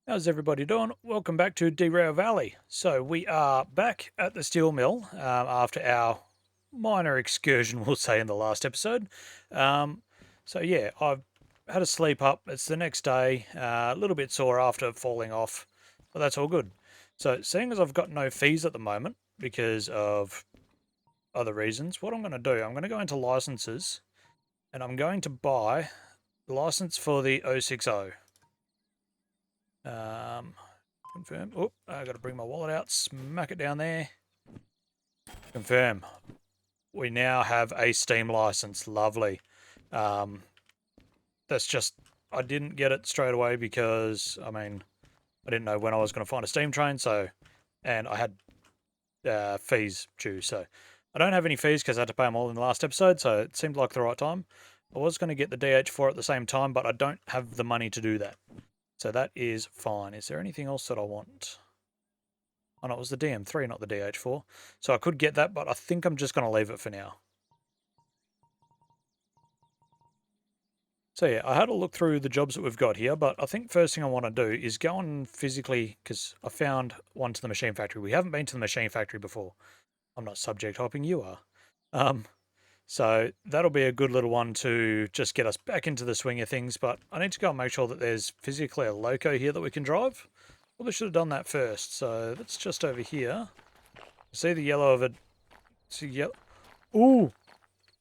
How's everybody doing? Welcome back to Derail Valley. So we are back at the steel mill after our minor excursion, we'll say, in the last episode. So yeah, I've had a sleep up. It's the next day, a little bit sore after falling off, but that's all good. So seeing as I've got no fees at the moment because of other reasons, what I'm going to do, I'm going to go into licenses and I'm going to buy the license for the 060. Confirm. Oh, I got to bring my wallet out, smack it down there. Confirm. We now have a Steam license. Lovely. Um, that's just, I didn't get it straight away because, I didn't know when I was going to find a Steam train, and I had fees due, so I don't have any fees because I had to pay them all in the last episode, so it seemed like the right time. I was going to get the DH4 at the same time, but I don't have the money to do that. So that is fine. Is there anything else that I want? Oh, no, it was the DM3, not the DH4. So I could get that, but I think I'm just going to leave it for now. So yeah, I had a look through the jobs that we've got here, but I think first thing I want to do is go and physically, because I found one to the machine factory. We haven't been to the machine factory before. I'm not subject hopping, you are. So that'll be a good little one to just get us back into the swing of things, but I need to go and make sure that there's physically a loco here that we can drive. Probably should have done that first, so that's just over here. See the yellow of it. See yellow. Ooh!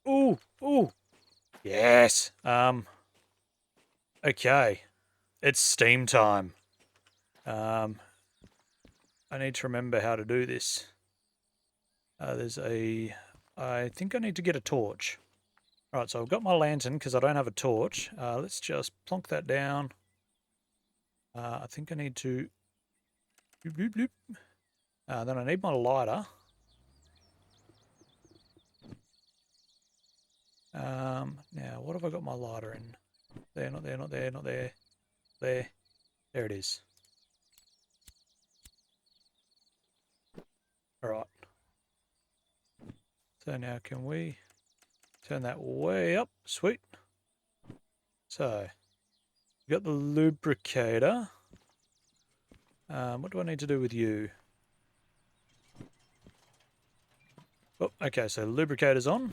Ooh! Ooh! Yes! Okay. It's steam time. I need to remember how to do this. I think I need to get a torch. Right, so I've got my lantern because I don't have a torch. Let's just plonk that down. I think I need to... Bloop, bloop, bloop. Then I need my lighter. Now, what have I got my lighter in? There, not there, not there, not there. There. There it is. Alright. So now can we turn that way up? Sweet. So, we got the lubricator. What do I need to do with you? Oh, okay, so lubricator's on.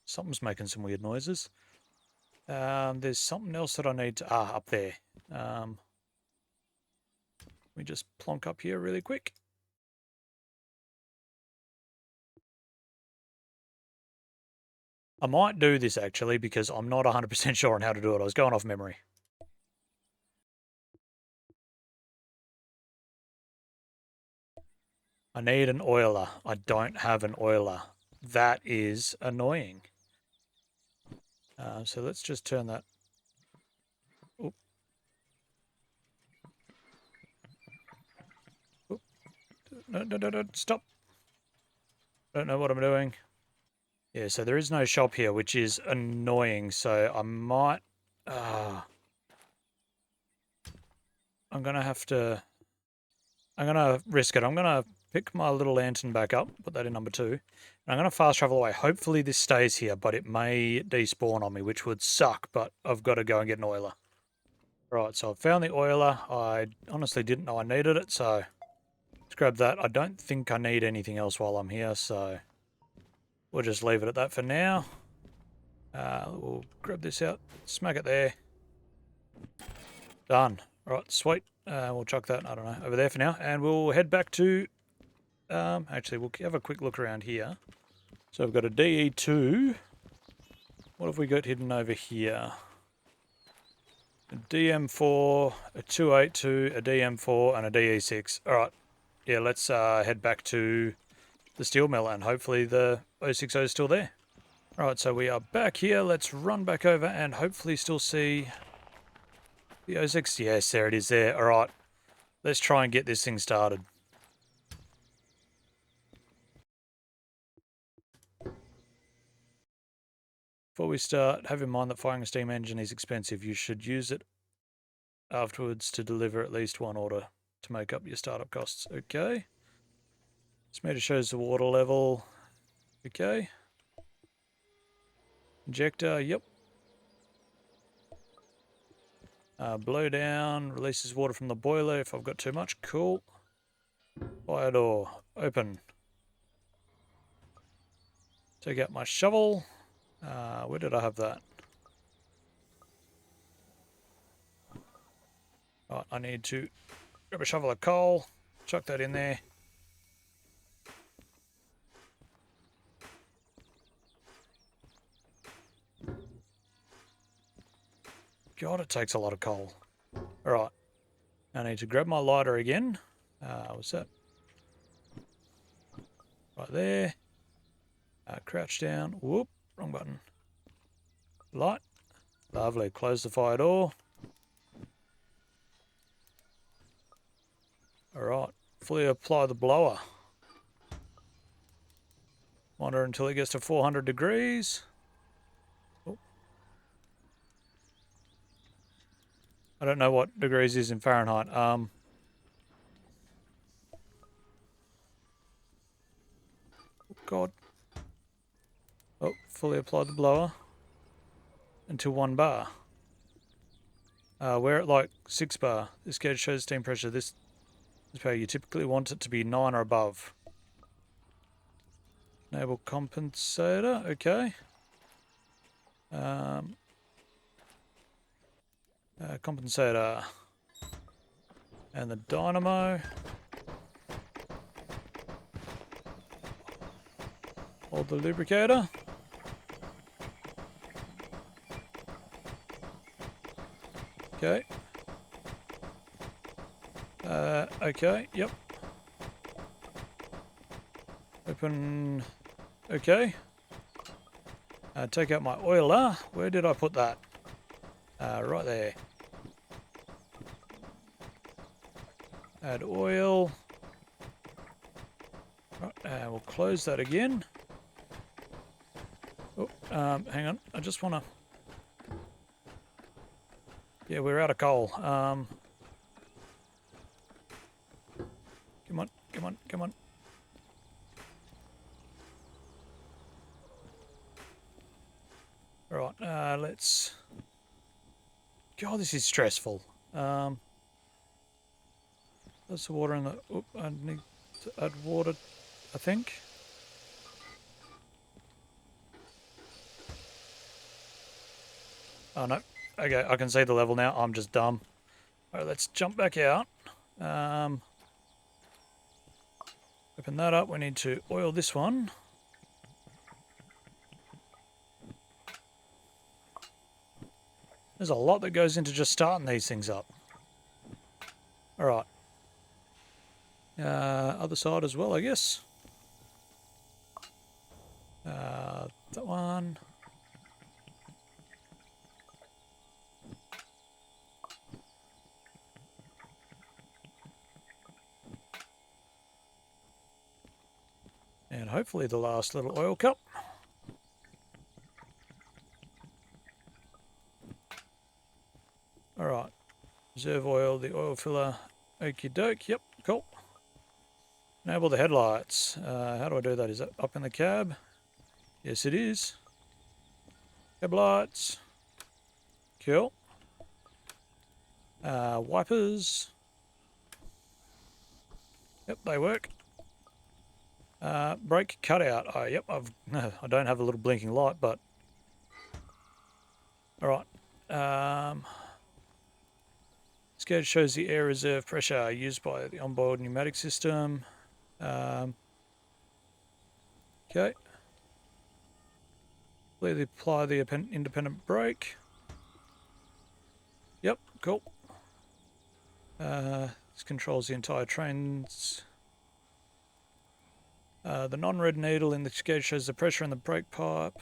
Something's making some weird noises. There's something else that I need to... up there. Let me just plonk up here really quick. I might do this actually because I'm not 100% sure on how to do it. I was going off memory. I need an oiler. I don't have an oiler. That is annoying. So let's just turn that. Oop. Oop. No, no, no, no, stop. Don't know what I'm doing. Yeah, so there is no shop here, which is annoying. So I might... I'm going to have to... I'm going to risk it. I'm going to pick my little lantern back up, put that in number 2. And I'm going to fast travel away. Hopefully this stays here, but it may despawn on me, which would suck, but I've got to go and get an oiler. Right, so I've found the oiler. I honestly didn't know I needed it, so let's grab that. I don't think I need anything else while I'm here, so we'll just leave it at that for now. We'll grab this out, smack it there. Done. Right, sweet. We'll chuck that, I don't know, over there for now. And we'll head back to... actually, we'll have a quick look around here. So we've got a DE2. What have we got hidden over here? A DM4, a 282, a DM4, and a DE6. Alright. Yeah, let's head back to the steel mill and hopefully the 060 is still there. Alright, so we are back here. Let's run back over and hopefully still see the 06. Yes, there it is there. Alright. Let's try and get this thing started. Before we start, have in mind that firing a steam engine is expensive. You should use it afterwards to deliver at least one order to make up your startup costs. Okay. This meter shows the water level. Okay. Injector, yep. Blow down, releases water from the boiler if I've got too much. Cool. Fire door, open. Take out my shovel. Where did I have that? Right, I need to grab a shovel of coal, chuck that in there. God, it takes a lot of coal. Alright, I need to grab my lighter again. What's that? Right there. Crouch down. Whoop, wrong button. Light. Lovely, close the fire door. Alright, fully apply the blower. Wander until it gets to 400 degrees. Oh. I don't know what degrees is in Fahrenheit. God. Oh, fully apply the blower until 1 bar. We're at like 6 bar. This gauge shows steam pressure. This is how you typically want it to be 9 or above. Enable compensator. Okay. Compensator. And the dynamo. Hold the lubricator. Okay. Okay, yep. Open. Okay. Take out my oiler. Where did I put that? Right there. Add oil. Right, we'll close that again. Oh, hang on. I just want to... Yeah, we're out of coal. Come on, come on, come on. Alright, let's... God, this is stressful. That's the water in the... Oop, I need to add water, I think. Oh, no. Okay, I can see the level now. I'm just dumb. Alright, let's jump back out. Open that up. We need to oil this one. There's a lot that goes into just starting these things up. Alright. Other side as well, I guess. That one. And hopefully the last little oil cup. Alright. Reserve oil, the oil filler. Okie doke. Yep, cool. Enable the headlights. How do I do that? Is that up in the cab? Yes, it is. Cab lights. Cool. Wipers. Yep, they work. Brake cutout. Oh, yep, I don't have a little blinking light, but... Alright. This gauge shows the air reserve pressure used by the onboard pneumatic system. Okay. Clearly apply the independent brake. Yep, cool. This controls the entire train's... the non-red needle in the gauge shows the pressure in the brake pipe.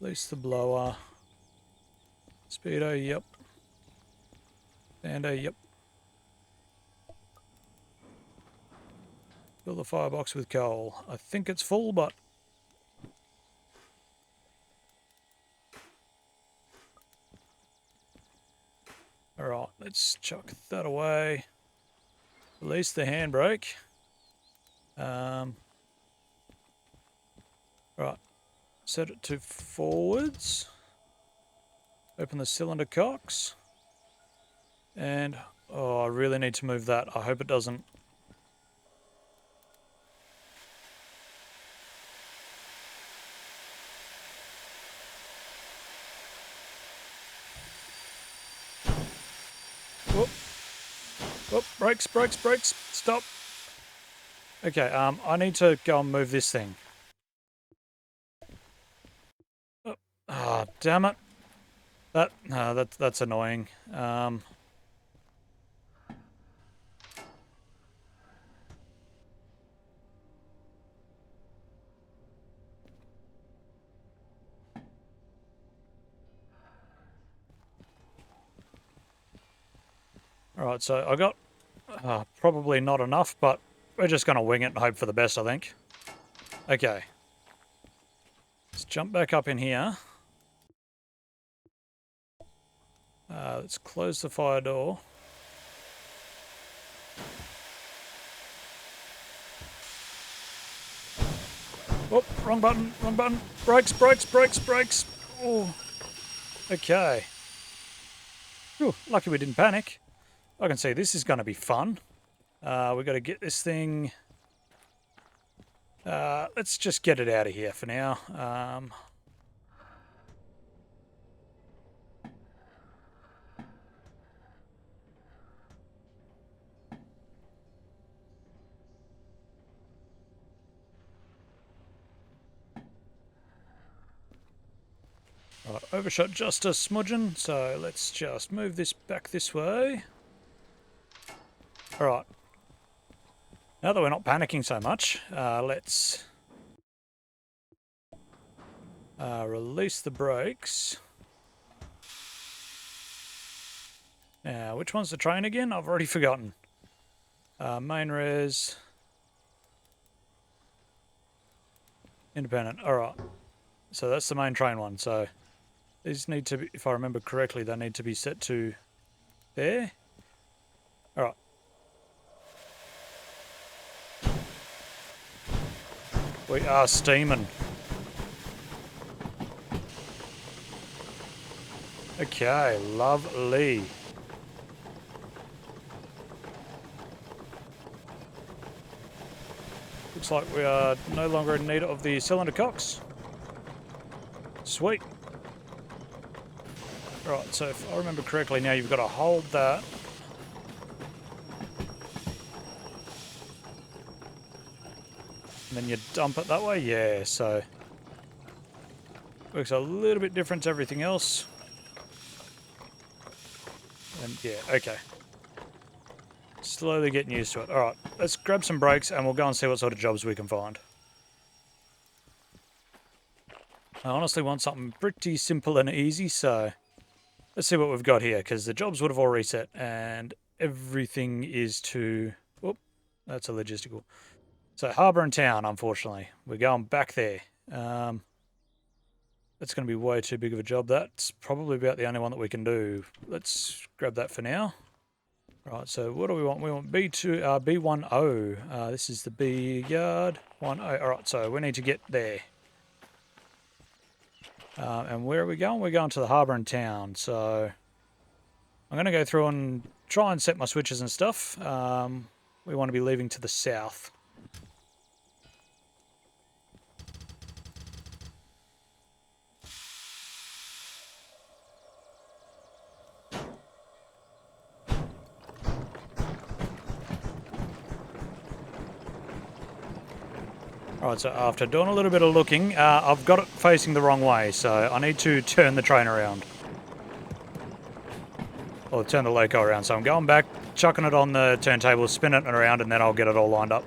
Release the blower. Speedo, yep. Sander, yep. Fill the firebox with coal. I think it's full, but... Alright, let's chuck that away. Release the handbrake. Right, set it to forwards. Open the cylinder cocks. And, oh, I really need to move that. I hope it doesn't. Whoop. Whoop, brakes, brakes, brakes. Stop. Okay, I need to go and move this thing. Oh, damn it. That's annoying. Alright, so I got probably not enough, but we're just going to wing it and hope for the best, I think. Okay. Let's jump back up in here. Let's close the fire door. Oh, wrong button, wrong button. Brakes, brakes, brakes, brakes. Oh, okay. Whew, lucky we didn't panic. I can see this is going to be fun. We've got to get this thing... let's just get it out of here for now. Right, overshot just a smudgeon, so let's just move this back this way. Alright. Now that we're not panicking so much, let's release the brakes. Now, which one's the train again? I've already forgotten. Main res. Independent. Alright. So that's the main train one, so... These need to be, if I remember correctly, they need to be set to there. Alright. We are steaming. Okay, lovely. Looks like we are no longer in need of the cylinder cocks. Sweet. Right, so if I remember correctly now, you've got to hold that. And then you dump it that way? Yeah, so... Works a little bit different to everything else. And yeah, okay. Slowly getting used to it. Alright, let's grab some brakes and we'll go and see what sort of jobs we can find. I honestly want something pretty simple and easy, so... Let's see what we've got here, because the jobs would have all reset, and everything is to... Whoop, that's a logistical. So, harbour and town, unfortunately. We're going back there. That's going to be way too big of a job. That's probably about the only one that we can do. Let's grab that for now. Right, so what do we want? We want B2, B10. This is the B yard. 10. Alright, so we need to get there. And where are we going? We're going to the harbour and town, so I'm going to go through and try and set my switches and stuff. We want to be leaving to the south. Alright, so after doing a little bit of looking, I've got it facing the wrong way, so I need to turn the train around. Or turn the loco around. So I'm going back, chucking it on the turntable, spinning it around, and then I'll get it all lined up.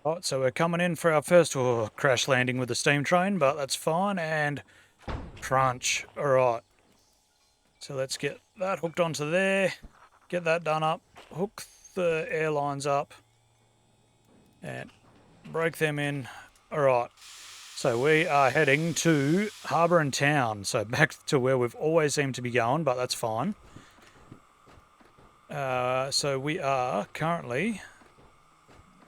Alright, so we're coming in for our first crash landing with the steam train, but that's fine, and crunch. Alright. So let's get that hooked onto there, get that done up, hook the airlines up, and break them in. Alright, so we are heading to harbour and town, so back to where we've always seemed to be going, but that's fine. So we are currently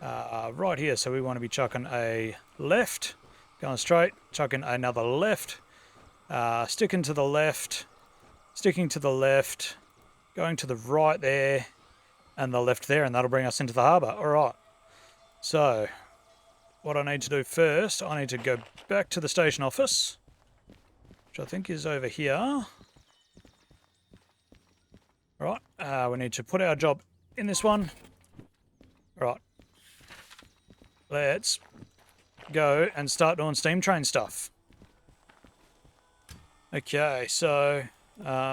right here, so we want to be chucking a left, going straight, chucking another left, sticking to the left, sticking to the left, going to the right there, and the left there, and that'll bring us into the harbour. Alright, so what I need to do first, I need to go back to the station office, which I think is over here. Right, we need to put our job in this one. Right, let's go and start doing steam train stuff. Okay, so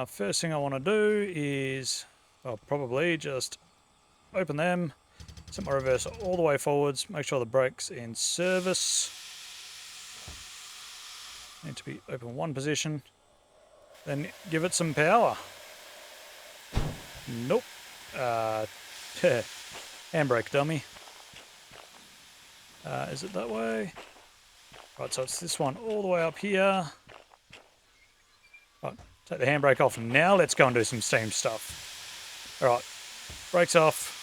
first thing I want to do is, well, probably just open them, set my reverser all the way forwards, make sure the brake's in service. Need to be open one position, then give it some power. Nope. Handbrake dummy. Is it that way? Right, so it's this one all the way up here. Right, take the handbrake off. Now let's go and do some steam stuff. Alright, brakes off.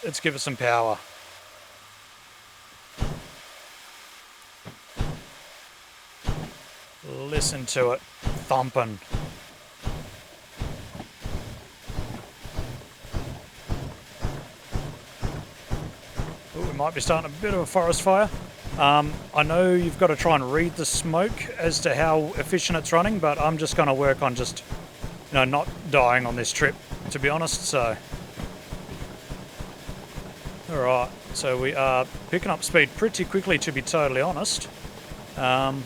Let's give it some power. Listen to it thumping. Ooh, we might be starting a bit of a forest fire. I know you've got to try and read the smoke as to how efficient it's running, but I'm just going to work on just, not dying on this trip, to be honest, so. Alright, so we are picking up speed pretty quickly, to be totally honest. Yeah,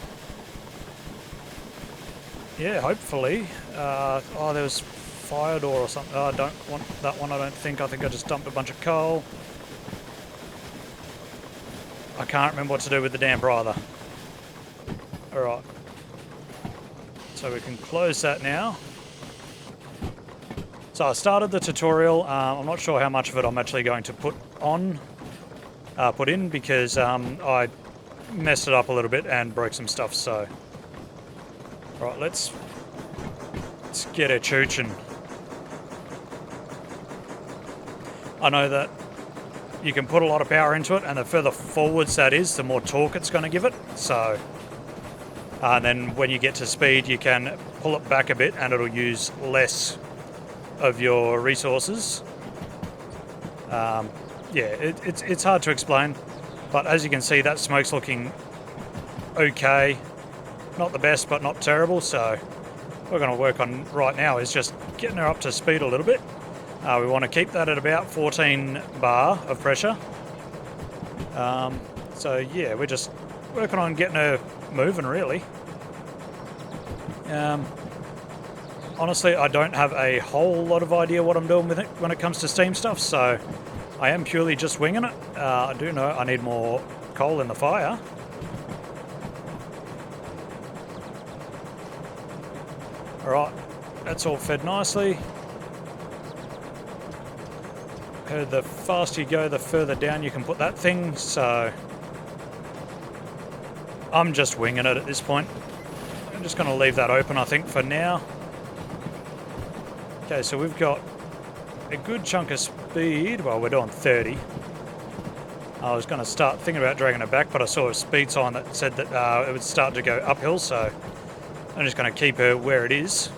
hopefully. Oh, there was fire door or something. Oh, I don't want that one, I don't think. I think I just dumped a bunch of coal. I can't remember what to do with the damper either. Alright. So we can close that now. So I started the tutorial. I'm not sure how much of it I'm actually going to put in because I messed it up a little bit and broke some stuff, so. Right, let's get a chooching. I know that you can put a lot of power into it, and the further forwards that is, the more torque it's going to give it. So, and then when you get to speed, you can pull it back a bit, and it'll use less of your resources. Yeah, it's hard to explain, but as you can see, that smoke's looking okay. Not the best, but not terrible. So, what we're going to work on right now is just getting her up to speed a little bit. We want to keep that at about 14 bar of pressure. So yeah, we're just working on getting her moving, really. Honestly, I don't have a whole lot of idea what I'm doing with it when it comes to steam stuff, so I am purely just winging it. I do know I need more coal in the fire. Alright, that's all fed nicely. Heard the faster you go, the further down you can put that thing, so I'm just winging it at this point. I'm just going to leave that open, I think, for now. Okay, so we've got a good chunk of speed. Well, we're doing 30. I was going to start thinking about dragging it back, but I saw a speed sign that said that it would start to go uphill, so I'm just going to keep her where it is.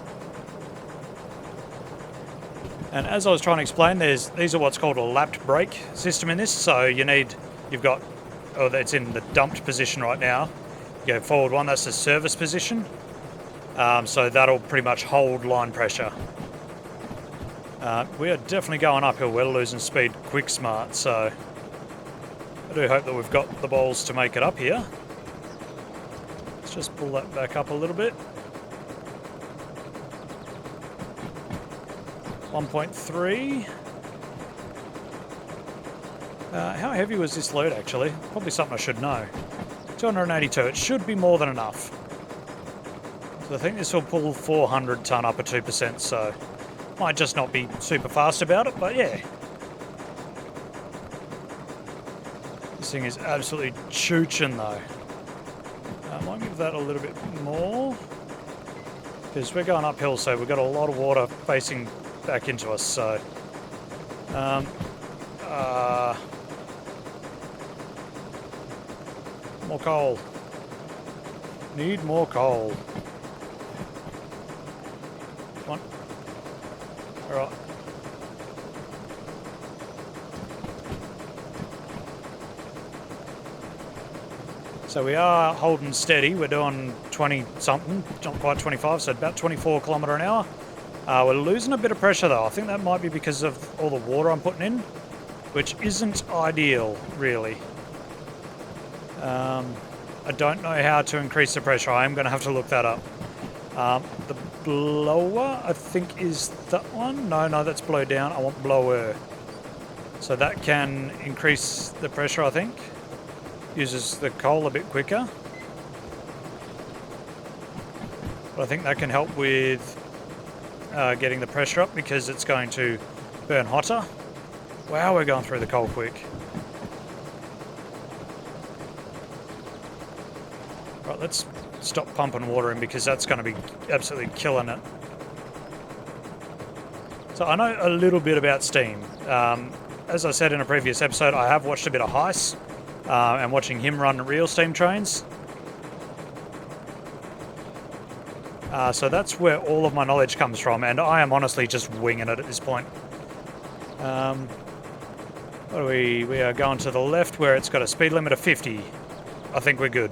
And as I was trying to explain, these are what's called a lapped brake system in this. So you've got, it's in the dumped position right now. You go forward one, that's the service position. So that'll pretty much hold line pressure. We are definitely going uphill. We're losing speed quick smart, so I do hope that we've got the balls to make it up here. Let's just pull that back up a little bit. 1.3. How heavy was this load, actually? Probably something I should know. 282. It should be more than enough. So I think this will pull 400 tonne up at 2%, so might just not be super fast about it, but yeah. This thing is absolutely chooching, though. I might give that a little bit more, because we're going uphill, so we've got a lot of water facing back into us, so more coal. Need more coal. Come on. Alright. So we are holding steady. We're doing 20 something, not quite 25, so about 24 kilometre an hour. We're losing a bit of pressure though. I think that might be because of all the water I'm putting in, which isn't ideal, really. I don't know how to increase the pressure. I am going to have to look that up. The blower, I think, is that one. No, that's blow down. I want blower. So that can increase the pressure, I think. Uses the coal a bit quicker. But I think that can help with getting the pressure up because it's going to burn hotter. Wow, we're going through the coal quick. Right, let's stop pumping water in because that's going to be absolutely killing it. So I know a little bit about steam. As I said in a previous episode, I have watched a bit of Heiss and watching him run real steam trains. So that's where all of my knowledge comes from, and I am honestly just winging it at this point. What are we? We are going to the left where it's got a speed limit of 50. I think we're good.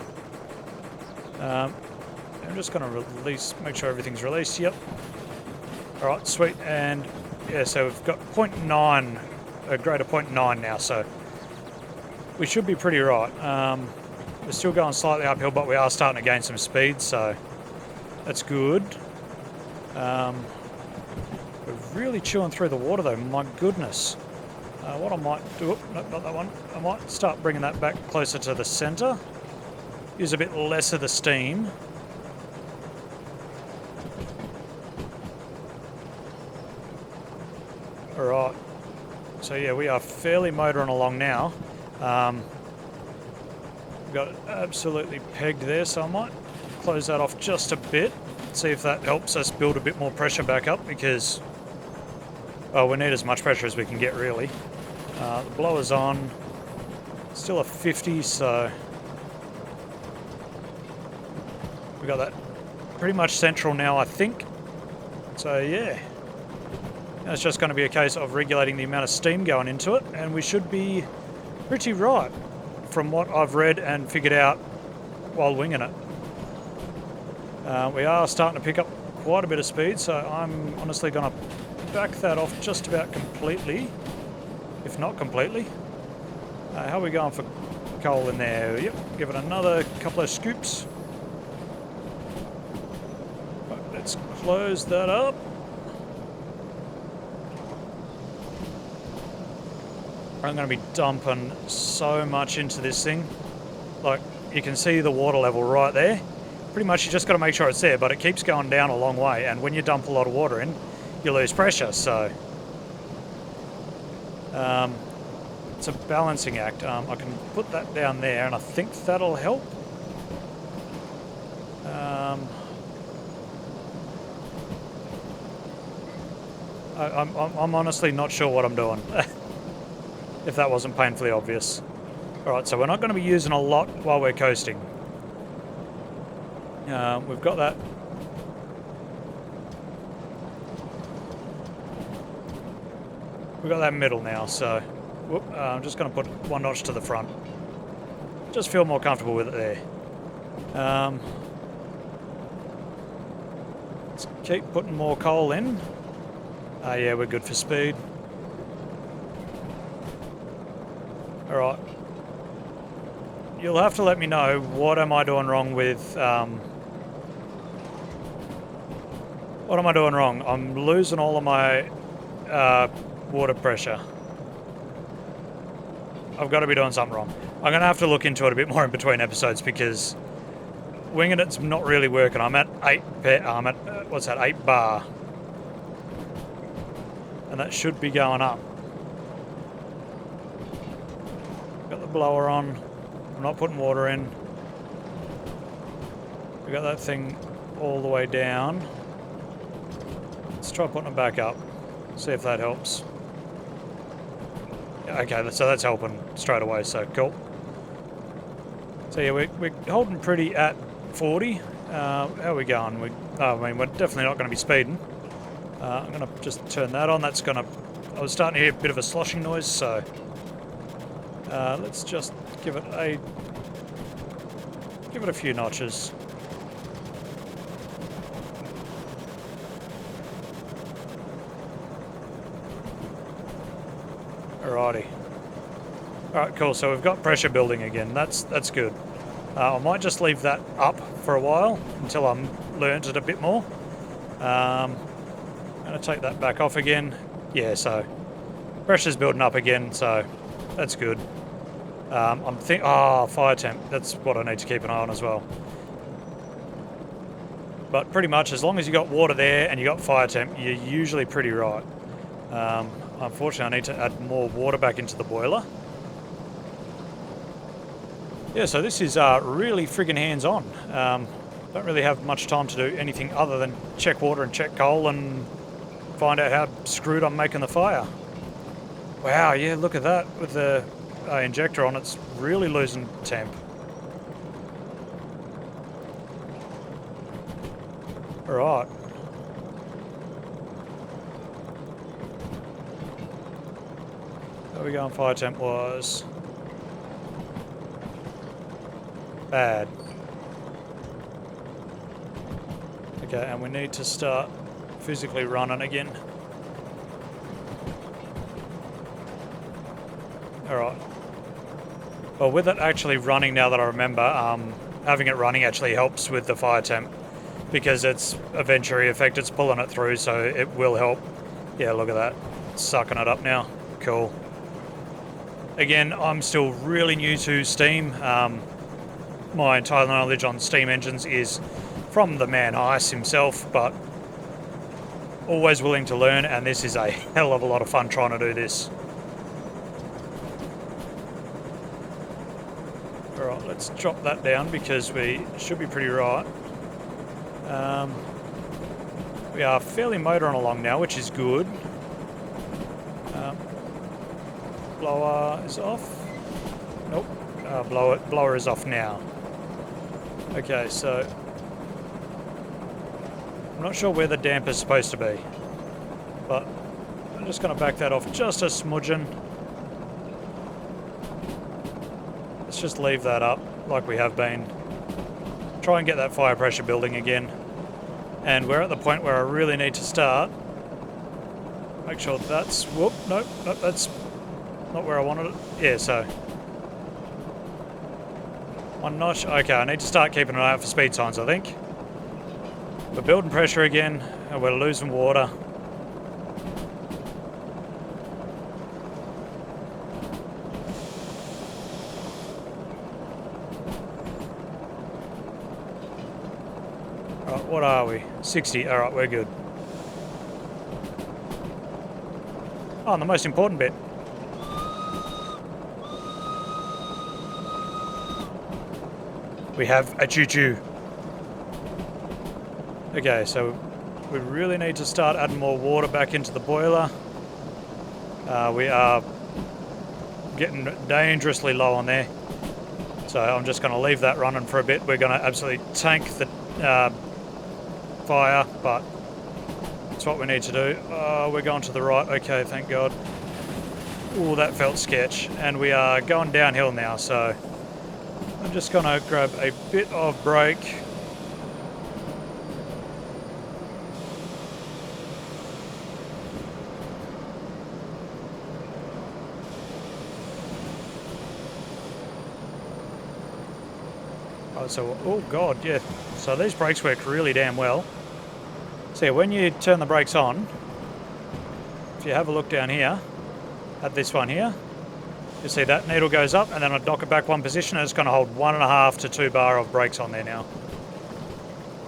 I'm just going to release, make sure everything's released. Yep. All right, sweet. And yeah, so we've got 0.9, a grade of 0.9 now, so we should be pretty right. We're still going slightly uphill, but we are starting to gain some speed, so that's good. We're really chewing through the water, though. My goodness. What I might do... Nope, not that one. I might start bringing that back closer to the centre. Use a bit less of the steam. Alright. So yeah, we are fairly motoring along now. We've got it absolutely pegged there, so I might close that off just a bit. See if that helps us build a bit more pressure back up because... well, we need as much pressure as we can get, really. The blower's on. Still a 50, so... we got that pretty much central now, I think. So, yeah. Now it's just going to be a case of regulating the amount of steam going into it, and we should be pretty right from what I've read and figured out while winging it. We are starting to pick up quite a bit of speed, so I'm honestly going to back that off just about completely, if not completely. How are we going for coal in there? Yep, give it another couple of scoops. But let's close that up. I'm going to be dumping so much into this thing. Like, you can see the water level right there. Pretty much you just got to make sure it's there, but it keeps going down a long way, and when you dump a lot of water in, you lose pressure, so... it's a balancing act. I can put that down there, and I think that'll help. I'm honestly not sure what I'm doing. If that wasn't painfully obvious. Alright, so we're not going to be using a lot while we're coasting. We've got that. We've got that middle now, so... whoop, I'm just going to put one notch to the front. Just feel more comfortable with it there. Let's keep putting more coal in. Yeah, we're good for speed. Alright. You'll have to let me know what am I doing wrong with... what am I doing wrong? I'm losing all of my water pressure. I've got to be doing something wrong. I'm going to have to look into it a bit more in between episodes because winging it's not really working. I'm at 8 what's that, 8 bar. And that should be going up. Got the blower on. I'm not putting water in. We got that thing all the way down. Let's try putting it back up. See if that helps. Okay, so that's helping straight away, so cool. So yeah, we're holding pretty at 40. How are we going? I mean, we're definitely not going to be speeding. I'm going to just turn that on. That's going to... I was starting to hear a bit of a sloshing noise, so... let's just give it a... Give it a few notches. Alrighty. Alright, cool. So we've got pressure building again. That's good. I might just leave that up for a while until I'm learnt it a bit more. I'm going to take that back off again. Yeah, so pressure's building up again, so that's good. Fire temp. That's what I need to keep an eye on as well. But pretty much, as long as you got water there and you got fire temp, you're usually pretty right. Unfortunately, I need to add more water back into the boiler. Yeah, so this is really friggin' hands-on. Don't really have much time to do anything other than check water and check coal and find out how screwed I'm making the fire. Wow, yeah, look at that. With the injector on, it's really losing temp. Alright. How are we going fire temp wise? Bad. Okay, and we need to start physically running again. Alright. Well, with it actually running now that I remember, having it running actually helps with the fire temp because it's a Venturi effect, it's pulling it through, so it will help. Yeah, look at that. It's sucking it up now. Cool. Again, I'm still really new to Steam. My entire knowledge on steam engines is from the man Ice himself, but always willing to learn, and this is a hell of a lot of fun trying to do this. Alright, let's drop that down because we should be pretty right. We are fairly motoring along now, which is good. Blower is off. Nope. Blower is off now. Okay, so I'm not sure where the damper's supposed to be, but I'm just going to back that off just a smudgen. Let's just leave that up like we have been. Try and get that fire pressure building again. And we're at the point where I really need to start. Make sure that's... Whoop, nope, that's not where I wanted it. Yeah, so... One notch. Okay, I need to start keeping an eye out for speed signs, I think. We're building pressure again, and we're losing water. Alright, what are we? 60. Alright, we're good. Oh, and the most important bit. We have a choo-choo. Okay, so we really need to start adding more water back into the boiler. We are getting dangerously low on there. So I'm just going to leave that running for a bit. We're going to absolutely tank the fire, but it's what we need to do. We're going to the right. Okay, thank God. Ooh, that felt sketch. And we are going downhill now, so... I'm just going to grab a bit of brake. Oh God, yeah. So these brakes work really damn well. So yeah, when you turn the brakes on, if you have a look down here, at this one here, you see that needle goes up and then I knock it back one position and it's going to hold 1.5 to 2 bar of brakes on there now.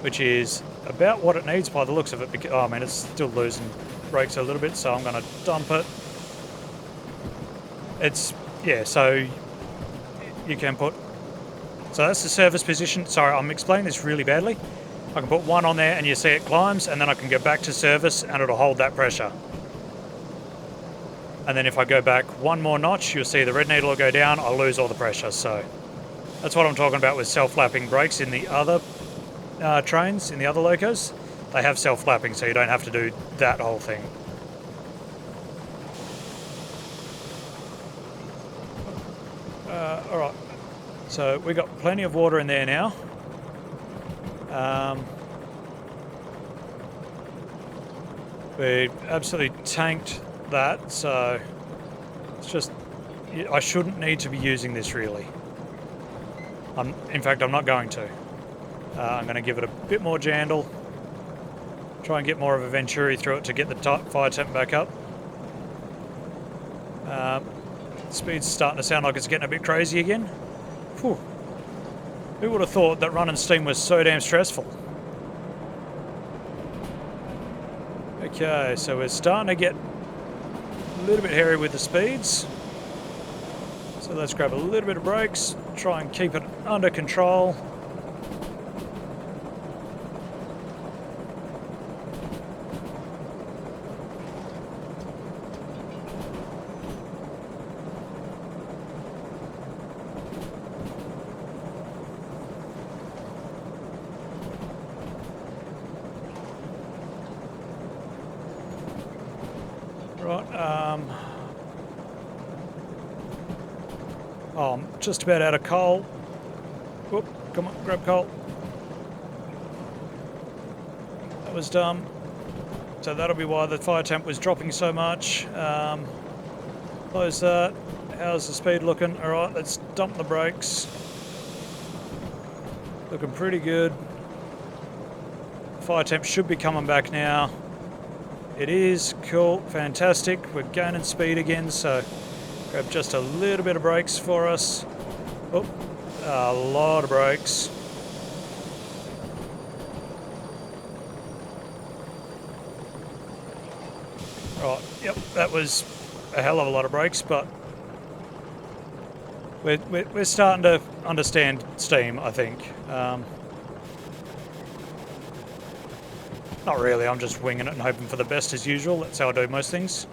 Which is about what it needs by the looks of it. Because, oh man, it's still losing brakes a little bit, so I'm going to dump it. It's, yeah, so you can put, so that's the service position. Sorry, I'm explaining this really badly. I can put one on there and you see it climbs, and then I can go back to service and it'll hold that pressure. And then if I go back one more notch, you'll see the red needle will go down, I'll lose all the pressure. So that's what I'm talking about with self-lapping brakes in the other trains, in the other locos. They have self-flapping, so you don't have to do that whole thing. Alright, so we got plenty of water in there now. We absolutely tanked that, so it's just, I shouldn't need to be using this really. In fact, I'm not going to. I'm going to give it a bit more jandle. Try and get more of a Venturi through it to get the fire temp back up. Speed's starting to sound like it's getting a bit crazy again. Whew. Who would have thought that running steam was so damn stressful? Okay, so we're starting to get a little bit hairy with the speeds. So let's grab a little bit of brakes, try and keep it under control. Oh, I'm just about out of coal. Whoop, come on, grab coal. That was dumb. So that'll be why the fire temp was dropping so much. Close that. How's the speed looking? Alright, let's dump the brakes. Looking pretty good. Fire temp should be coming back now. It is. Cool. Fantastic. We're gaining speed again, so grab just a little bit of brakes for us. Oh, a lot of brakes. Right, yep, that was a hell of a lot of brakes, but we're starting to understand steam, I think. Not really, I'm just winging it and hoping for the best as usual. That's how I do most things.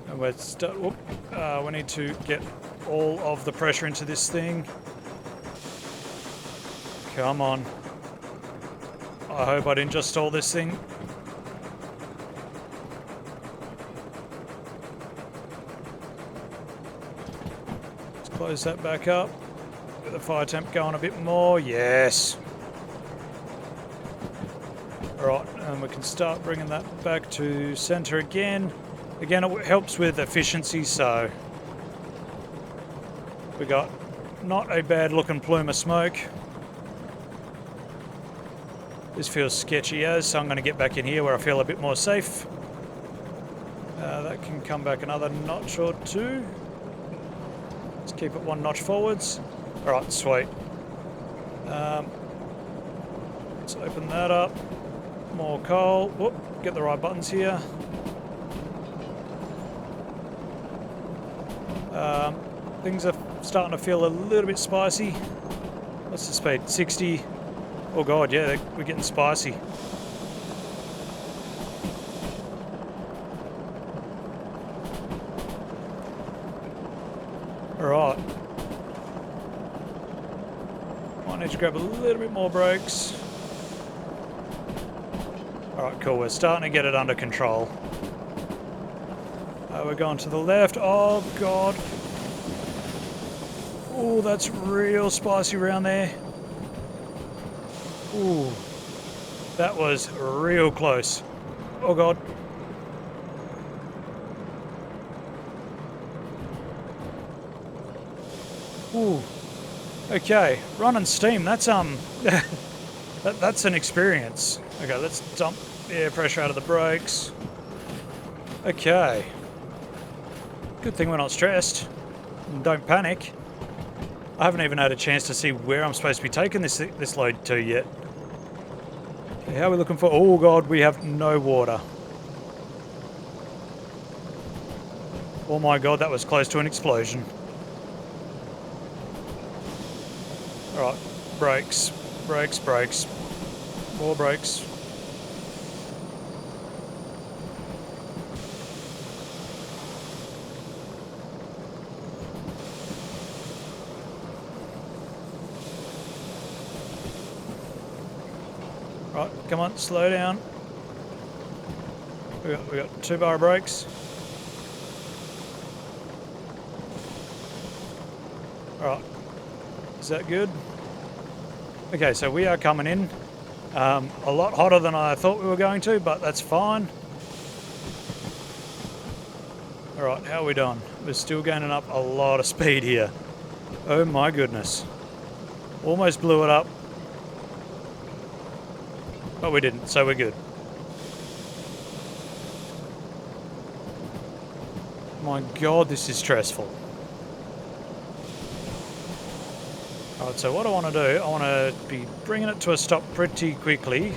And we need to get all of the pressure into this thing. Come on. I hope I didn't just stall this thing. Let's close that back up. Get the fire temp going a bit more. Yes. Alright, and we can start bringing that back to center again. Again, it helps with efficiency, so we got not a bad looking plume of smoke. This feels sketchy as, so I'm going to get back in here where I feel a bit more safe. That can come back another notch or two. Let's keep it one notch forwards. Alright, sweet. Let's open that up. More coal. Whoop, get the right buttons here. Things are starting to feel a little bit spicy. What's the speed? 60. Oh god, yeah, we're getting spicy. Alright. Might need to grab a little bit more brakes. Alright, cool, we're starting to get it under control. We're going to the left. Oh god. Oh, that's real spicy around there. Ooh, that was real close. Oh god. Ooh. Okay, running steam. That's that's an experience. Okay, let's dump the air pressure out of the brakes. Okay. Good thing we're not stressed. And don't panic. I haven't even had a chance to see where I'm supposed to be taking this load to yet. Okay, how are we looking for? Oh god, we have no water. Oh my god, that was close to an explosion. Alright, brakes, brakes, brakes. More brakes. Right, come on, slow down. We got 2-bar brakes. Alright. Is that good? Okay, so we are coming in. A lot hotter than I thought we were going to, but that's fine. Alright, how are we doing? We're still gaining up a lot of speed here. Oh my goodness. Almost blew it up. But we didn't, so we're good. My god, this is stressful. Alright, so what I want to do, I want to be bringing it to a stop pretty quickly.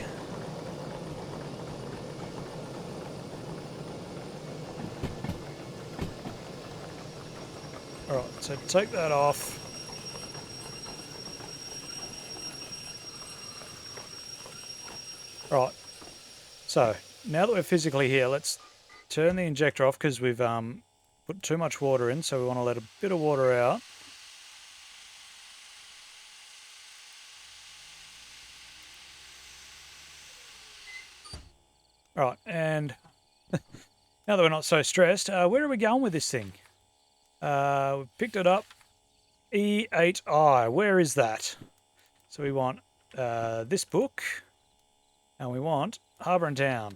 Alright, so take that off. Alright, so now that we're physically here, let's turn the injector off because we've put too much water in, so we want to let a bit of water out. Alright, and now that we're not so stressed, where are we going with this thing? We picked it up. E8I, where is that? So we want this book, and we want Harbour and Town.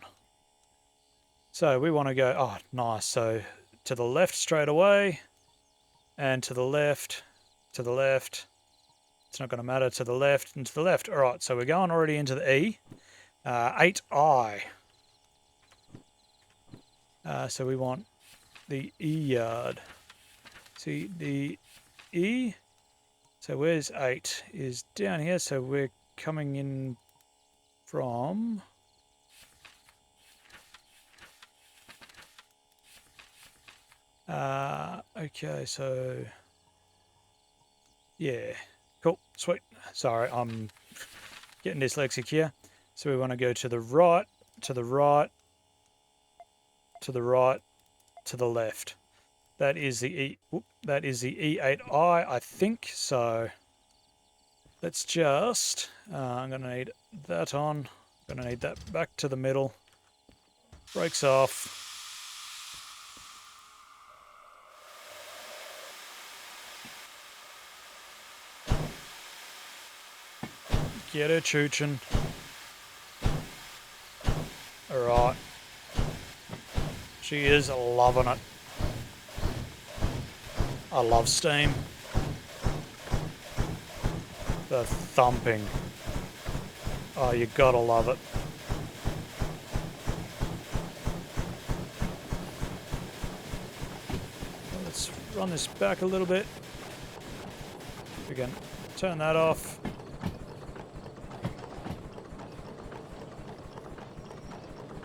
So we want to go, oh, nice, so to the left straight away, and to the left, to the left. It's not going to matter, to the left and to the left. Alright, so we're going already into the E. 8I. So we want the E yard. See, the E, so where's 8? Is down here, so we're coming in from... okay, so... yeah, cool, sweet. Sorry, I'm getting dyslexic here. So we want to go to the right, to the right, to the right, to the left. That is the E. Whoop, that is the E8I, I think. So let's just. I'm going to need that on. I'm going to need that back to the middle. Brakes off. Get her chooching. All right. She is loving it. I love steam. The thumping. Oh, you gotta love it. Let's run this back a little bit. We can turn that off.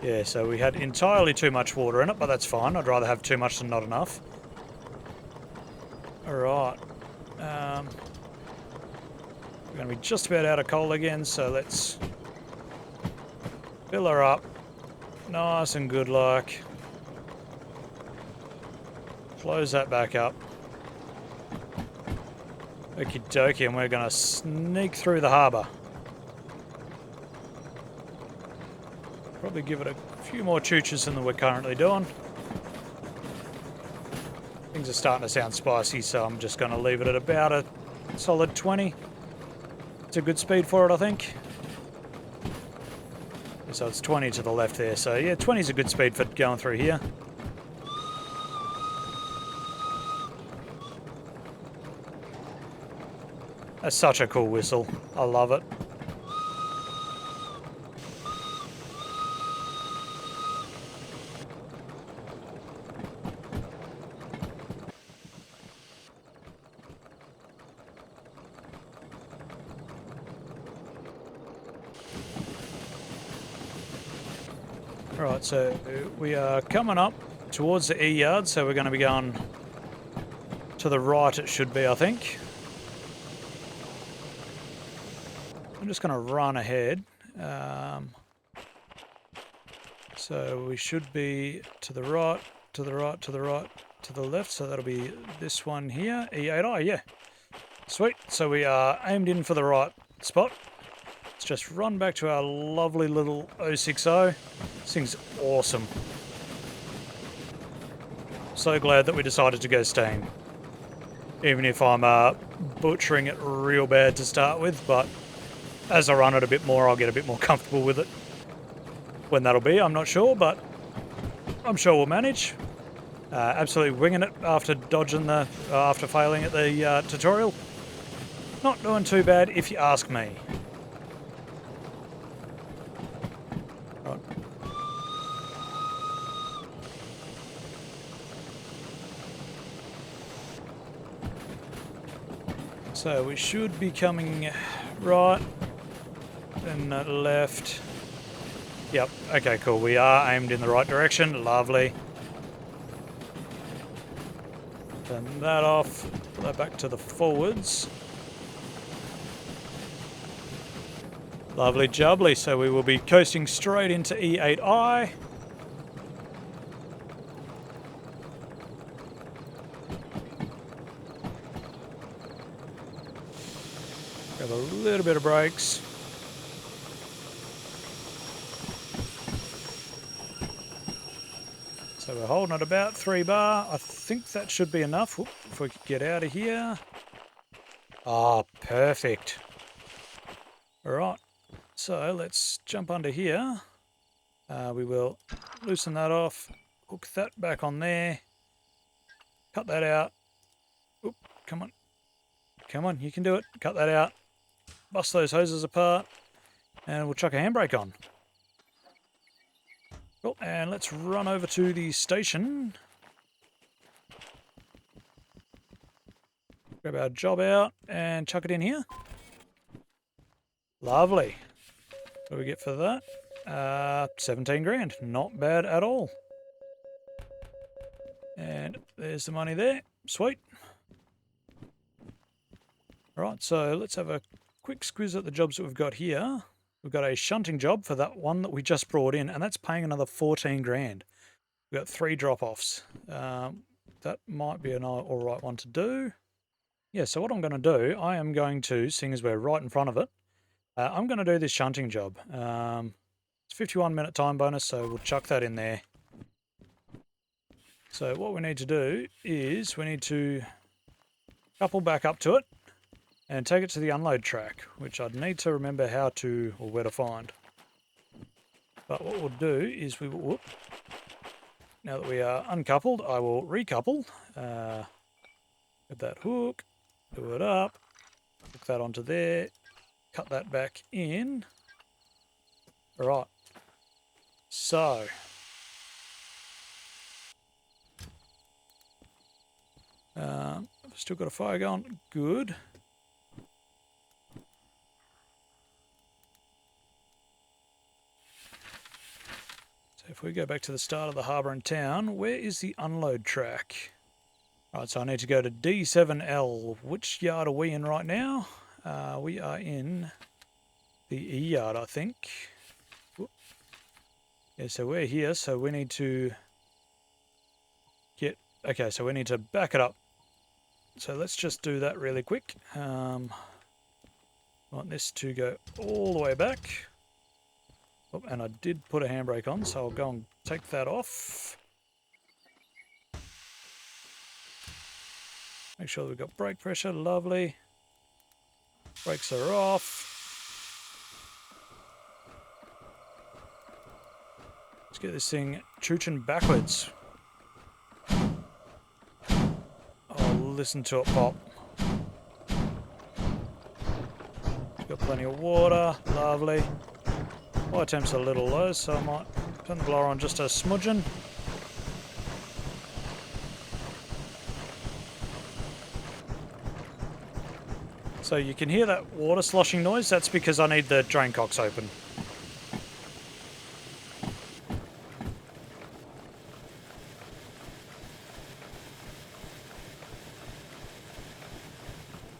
Yeah, so we had entirely too much water in it, but that's fine. I'd rather have too much than not enough. Alright. We're going to be just about out of coal again, so let's fill her up. Nice and good like. Close that back up. Okie dokie, and we're going to sneak through the harbour. Probably give it a few more chooches than we're currently doing. Things are starting to sound spicy, so I'm just going to leave it at about a solid 20. It's a good speed for it, I think. So it's 20 to the left there. So yeah, 20 is a good speed for going through here. That's such a cool whistle. I love it. Right, so we are coming up towards the E yard, so we're going to be going to the right, it should be, I think. I'm just going to run ahead. So we should be to the right, to the right, to the right, to the left, so that'll be this one here, E8I, yeah. Sweet, so we are aimed in for the right spot. Let's just run back to our lovely little 060. This thing's awesome. So glad that we decided to go STEAM. Even if I'm butchering it real bad to start with, but as I run it a bit more, I'll get a bit more comfortable with it. When that'll be, I'm not sure, but I'm sure we'll manage. Absolutely winging it after after failing at the tutorial. Not doing too bad, if you ask me. Right. So we should be coming right, then left. Yep, okay, cool. We are aimed in the right direction. Lovely. Turn that off. Put that back to the forwards. Lovely jubbly. So we will be coasting straight into E8I. Grab a little bit of brakes. So we're holding at about 3 bar. I think that should be enough. Whoop, if we could get out of here. Oh, perfect. All right. So let's jump under here. We will loosen that off. Hook that back on there. Cut that out. Oop, come on. Come on, you can do it. Cut that out. Bust those hoses apart. And we'll chuck a handbrake on. Cool, and let's run over to the station. Grab our job out and chuck it in here. Lovely. What do we get for that? 17 grand. Not bad at all. And there's the money there. Sweet. Alright, so let's have a quick squiz at the jobs that we've got here. We've got a shunting job for that one that we just brought in, and that's paying another 14 grand. We've got 3 drop-offs. That might be an alright one to do. Yeah, so what I'm going to do, I am going to, seeing as we're right in front of it, I'm going to do this shunting job. It's 51-minute time bonus, so we'll chuck that in there. So what we need to do is we need to couple back up to it and take it to the unload track, which I'd need to remember how to, or where to find. But what we'll do is we will, whoop, now that we are uncoupled, I will recouple. Get that hook, do it up, hook that onto there, cut that back in. All right, so I've still got a fire going, good. So if we go back to the start of the harbour and town, where is the unload track? Right, so I need to go to D7L. Which yard are we in right now? We are in the E yard, I think. Whoop. Yeah, so we're here, so we need to get... Okay, so we need to back it up. So let's just do that really quick. I want this to go all the way back. Oh, and I did put a handbrake on, so I'll go and take that off. Make sure that we've got brake pressure, lovely. Brakes are off. Let's get this thing chooching backwards. Oh, listen to it pop. Got plenty of water, lovely. My temp's a little low, so I might turn the blower on just a smudging. So you can hear that water sloshing noise. That's because I need the drain cocks open.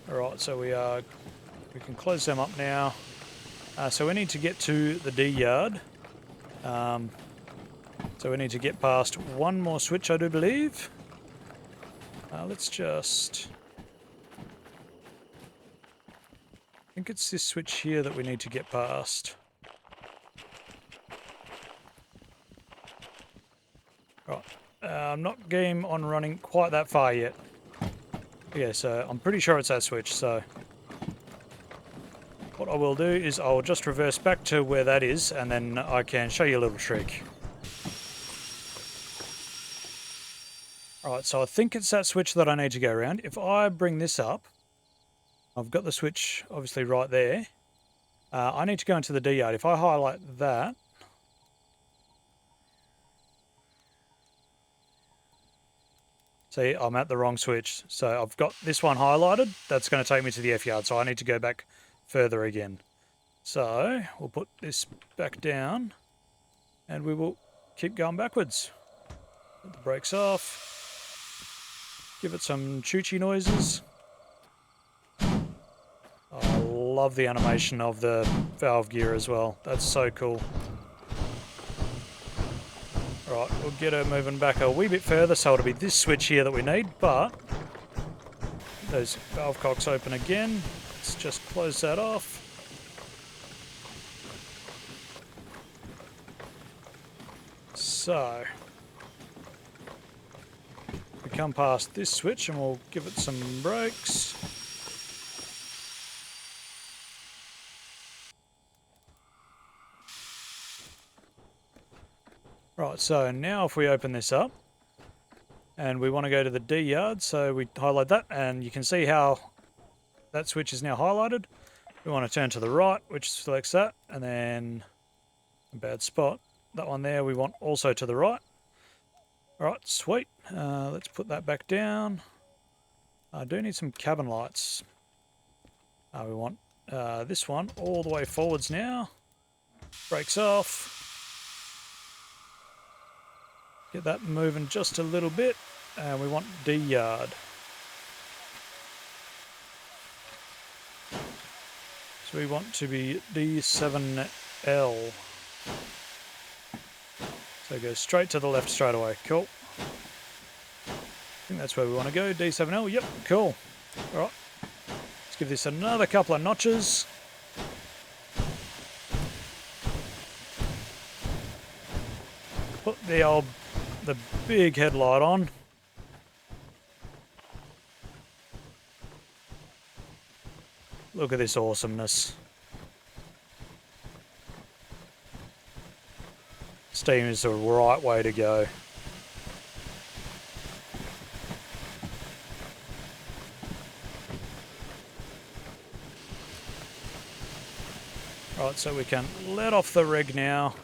Alright, so we can close them up now. So we need to get to the D yard. So we need to get past one more switch, I do believe. Let's just... think it's this switch here that we need to get past. Right. I'm not game on running quite that far yet. Yeah, so I'm pretty sure it's that switch, so... What I will do is I'll just reverse back to where that is, and then I can show you a little trick. Alright, so I think it's that switch that I need to go around. If I bring this up, I've got the switch obviously right there. I need to go into the D yard. If I highlight that, see, I'm at the wrong switch. So I've got this one highlighted. That's going to take me to the F yard, so I need to go back further again. So we'll put this back down, and we will keep going backwards. Put the brakes off. Give it some choo-choo noises. I love the animation of the valve gear as well. That's so cool. Right, we'll get her moving back a wee bit further, so it'll be this switch here that we need, but those valve cocks open again. Let's just close that off. So, we come past this switch and we'll give it some brakes. Right, so now if we open this up and we want to go to the D yard, so we highlight that and you can see how that switch is now highlighted. We want to turn to the right, which selects that, and then a bad spot. That one there we want also to the right. Alright, sweet. Let's put that back down. I do need some cabin lights. We want this one all the way forwards now. Brakes off. Get that moving just a little bit. And we want D yard. So we want to be D7L. So go straight to the left straight away. Cool. I think that's where we want to go. D7L. Yep, cool. Alright. Let's give this another couple of notches. Put the big headlight on. Look at this awesomeness. Steam is the right way to go. Right, so we can let off the reg now.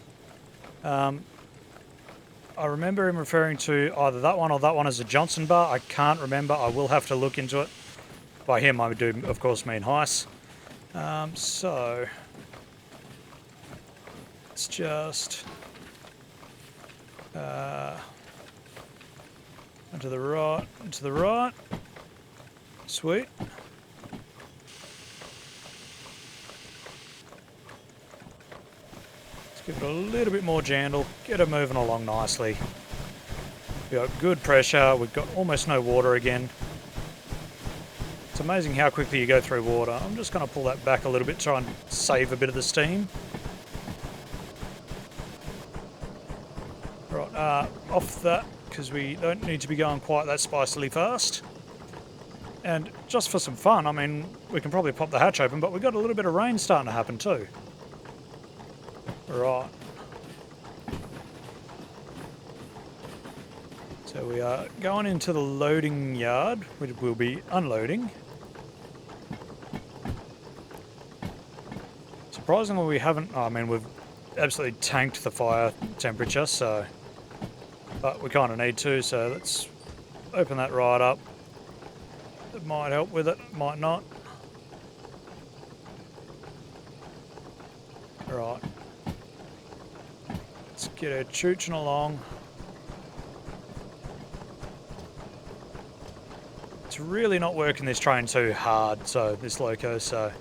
I remember him referring to either that one or that one as a Johnson bar. I can't remember. I will have to look into it. By him, I do, of course, mean Heiss. So let's just into the right, into the right. Sweet. Let's give it a little bit more jandle. Get it moving along nicely. We've got good pressure. We've got almost no water again. It's amazing how quickly you go through water. I'm just going to pull that back a little bit, try and save a bit of the steam. Right, off that, because we don't need to be going quite that spicily fast. And just for some fun, I mean, we can probably pop the hatch open, but we've got a little bit of rain starting to happen too. Right. So we are going into the loading yard, which we'll be unloading. Surprisingly, we haven't, I mean, we've absolutely tanked the fire temperature, so, but we kind of need to, so let's open that right up. It might help with it, might not. Right. Let's get her chooching along. It's really not working this train too hard, so this loco, so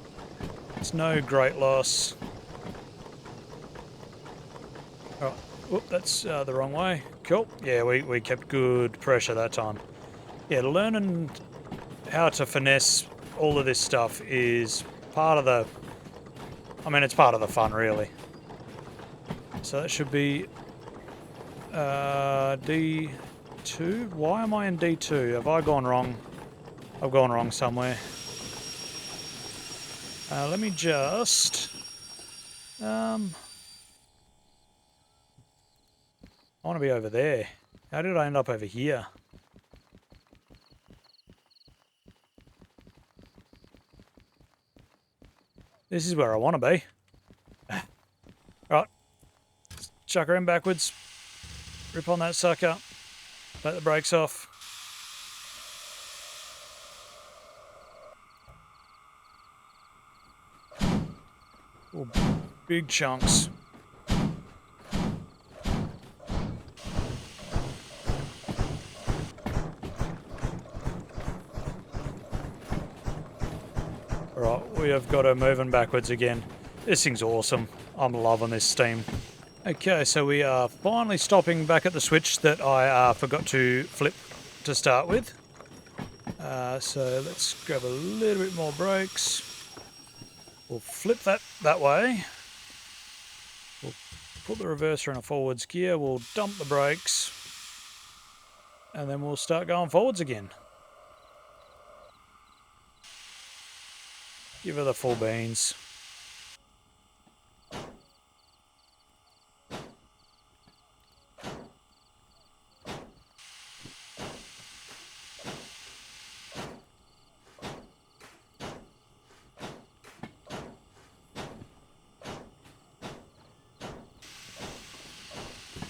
it's no great loss. Oh, whoop, that's the wrong way. Cool. Yeah, we kept good pressure that time. Yeah, learning how to finesse all of this stuff is part of the... I mean, it's part of the fun, really. So that should be D2. Why am I in D2? Have I gone wrong? I've gone wrong somewhere. Let me just... I want to be over there. How did I end up over here? This is where I want to be. Right. Chuck her in backwards. Rip on that sucker. Let the brakes off. Oh, big chunks. Right, we have got her moving backwards again. This thing's awesome. I'm loving this steam. Okay, so we are finally stopping back at the switch that I forgot to flip to start with. So let's grab a little bit more brakes. We'll flip that way. We'll put the reverser in a forwards gear. We'll dump the brakes. And then we'll start going forwards again. Give her the full beans.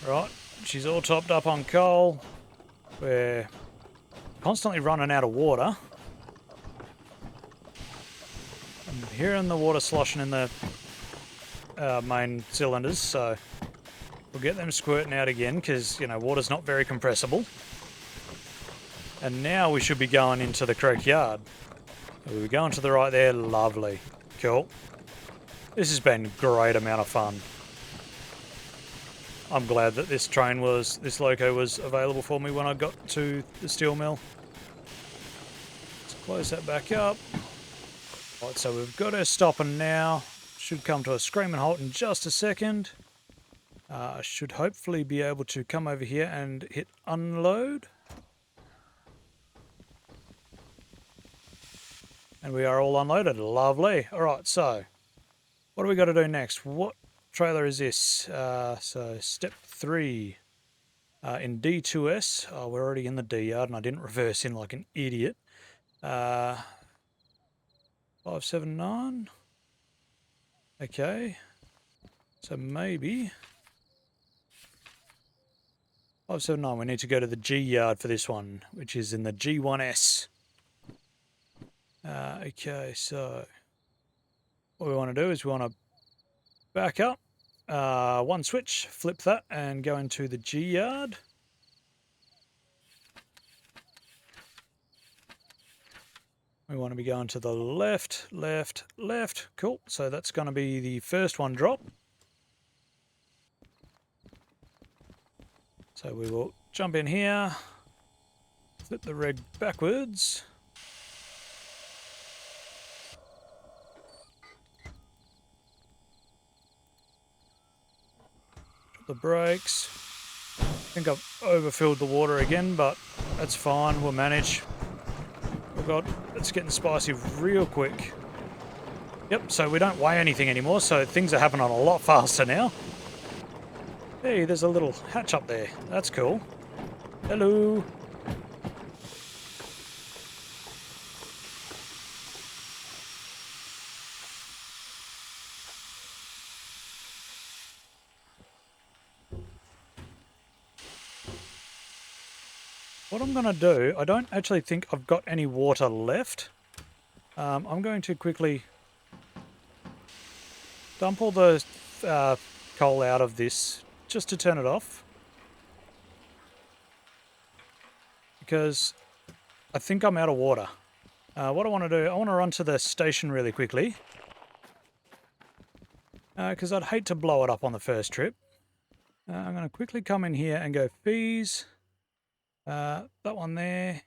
Right, she's all topped up on coal. We're constantly running out of water. I'm hearing the water sloshing in the main cylinders, so we'll get them squirting out again because, you know, water's not very compressible. And now we should be going into the correct yard. We're going to the right there. Lovely. Cool. This has been a great amount of fun. I'm glad that this loco was available for me when I got to the steel mill. Let's close that back up. Right, so we've got her stopping now. Should come to a screaming halt in just a second. I should hopefully be able to come over here and hit unload. And we are all unloaded. Lovely. Alright, so what do we got to do next? What trailer is this? So step 3 in D2S. Oh, we're already in the D yard and I didn't reverse in like an idiot. 579. Okay. So maybe 579. We need to go to the G yard for this one, which is in the G1S. Okay, so what we want to do is we want to back up, one switch, flip that, and go into the G yard. We want to be going to the left, left, left. Cool. So that's going to be the first one drop. So we will jump in here, flip the rig backwards. The brakes. I think I've overfilled the water again, but that's fine. We'll manage. Oh god, it's getting spicy real quick. Yep, so we don't weigh anything anymore, so things are happening a lot faster now. Hey, there's a little hatch up there. That's cool. Hello. What I'm going to do, I don't actually think I've got any water left. I'm going to quickly dump all the coal out of this just to turn it off. Because I think I'm out of water. What I want to do, I want to run to the station really quickly. Because I'd hate to blow it up on the first trip. I'm going to quickly come in here and go fees. That one there.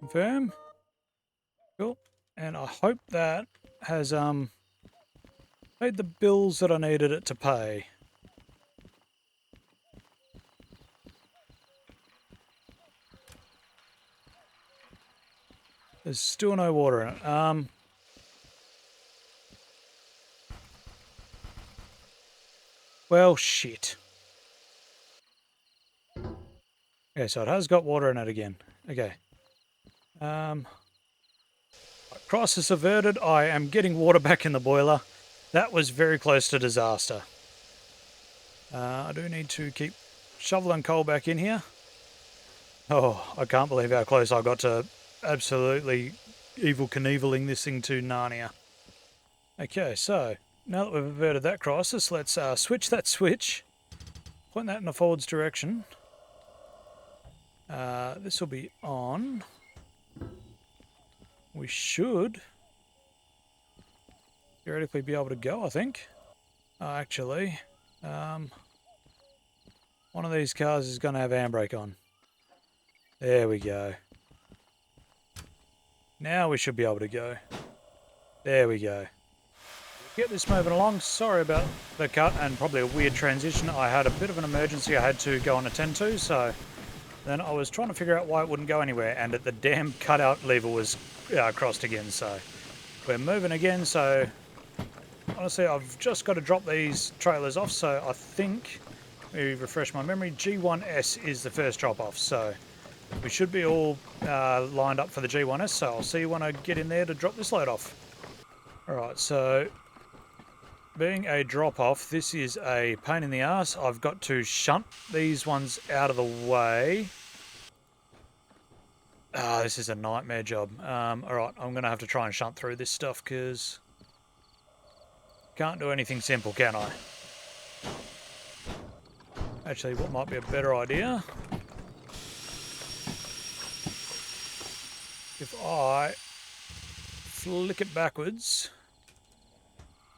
Confirm. Cool. And I hope that has paid the bills that I needed it to pay. There's still no water in it. Well, shit. Okay, so it has got water in it again. Okay. Crisis averted. I am getting water back in the boiler. That was very close to disaster. I do need to keep shoveling coal back in here. Oh, I can't believe how close I got to absolutely Evil Knieveling this thing to Narnia. Okay, so now that we've averted that crisis, let's switch that switch. Point that in the forwards direction. This will be on. We should theoretically be able to go, I think. Actually, one of these cars is going to have handbrake on. There we go. Now we should be able to go. There we go. Get this moving along. Sorry about the cut and probably a weird transition. I had a bit of an emergency I had to go and attend to, so then I was trying to figure out why it wouldn't go anywhere, and the damn cutout lever was crossed again, so we're moving again. So honestly, I've just got to drop these trailers off, so I think, let me refresh my memory, G1S is the first drop off, so we should be all lined up for the G1S, so I'll see you when I get in there to drop this load off. Alright, so being a drop off, this is a pain in the ass. I've got to shunt these ones out of the way. This is a nightmare job. Alright, I'm going to have to try and shunt through this stuff because can't do anything simple, can I? Actually, what might be a better idea? If I flick it backwards,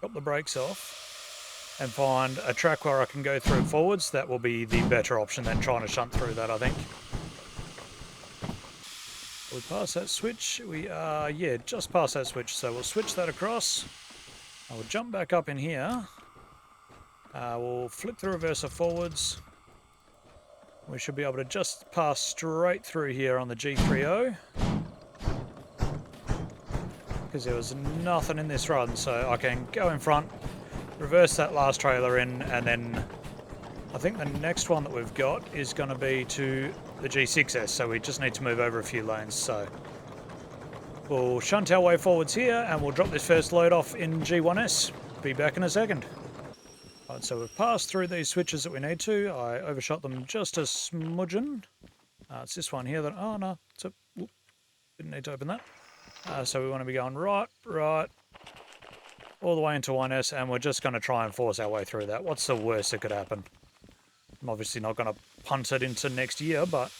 drop the brakes off, and find a track where I can go through forwards, that will be the better option than trying to shunt through that, I think. We pass that switch. We are, yeah, just past that switch. So we'll switch that across. I will jump back up in here. We'll flick the reverser forwards. We should be able to just pass straight through here on the G30. Because there was nothing in this run, so I can go in front, reverse that last trailer in, and then I think the next one that we've got is going to be to the G6S, so we just need to move over a few lanes. So we'll shunt our way forwards here, and we'll drop this first load off in G1S. Be back in a second. Right, so we've passed through these switches that we need to. I overshot them just a smudgen. It's this one here that, oh no, didn't need to open that. So we want to be going right, all the way into 1S, and we're just going to try and force our way through that. What's the worst that could happen? I'm obviously not going to punt it into next year, but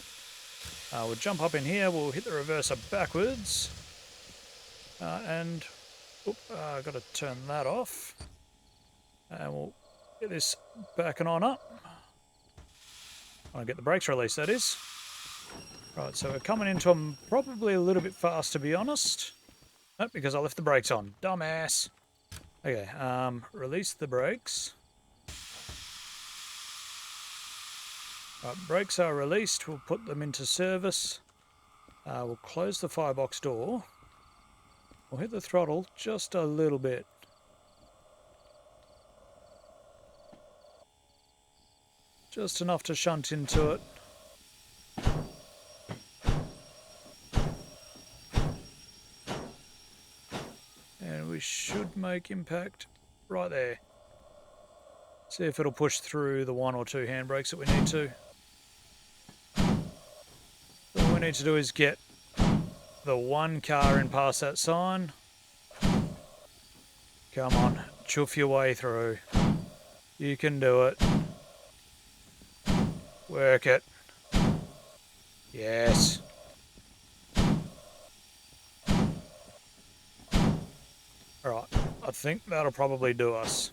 we'll jump up in here, we'll hit the reverser backwards, and I've got to turn that off, and we'll get this backing on up. I'll get the brakes released, that is. Right, so we're coming into them probably a little bit fast, to be honest. Nope, because I left the brakes on. Dumbass. Okay, release the brakes. Right, brakes are released. We'll put them into service. We'll close the firebox door. We'll hit the throttle just a little bit. Just enough to shunt into it. And we should make impact right there. See if it'll push through the 1 or 2 handbrakes that we need to. All we need to do is get the one car in past that sign. Come on, chuff your way through. You can do it. Work it. Yes. Alright, I think that'll probably do us.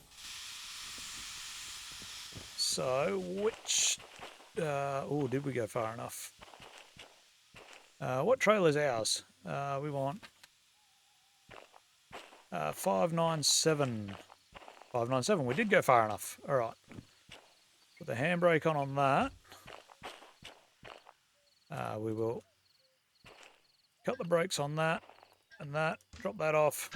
So, which... oh, did we go far enough? What trail is ours? We want 597. 597. We did go far enough. All right. Put the handbrake on that. We will cut the brakes on that and that. Drop that off.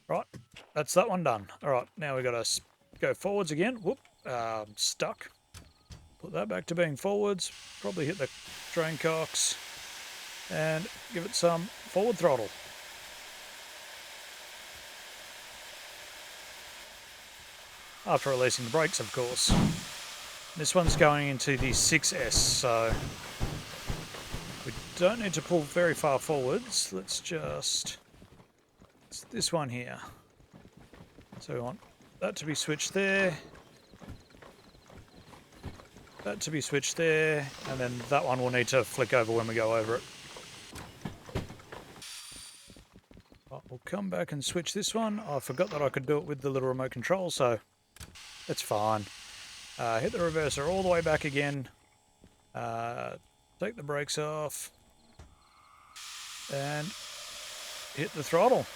Right. That's that one done. All right. Now we got to go forwards again. Whoop. Stuck. Put that back to being forwards. Probably hit the drain cocks and give it some forward throttle. After releasing the brakes, of course. This one's going into the 6S, so we don't need to pull very far forwards. Let's just... It's this one here. So we want that to be switched there. That to be switched there, and then that one will need to flick over when we go over it. We'll come back and switch this one. I forgot that I could do it with the little remote control, so that's fine. Hit the reverser all the way back again. Take the brakes off. And hit the throttle.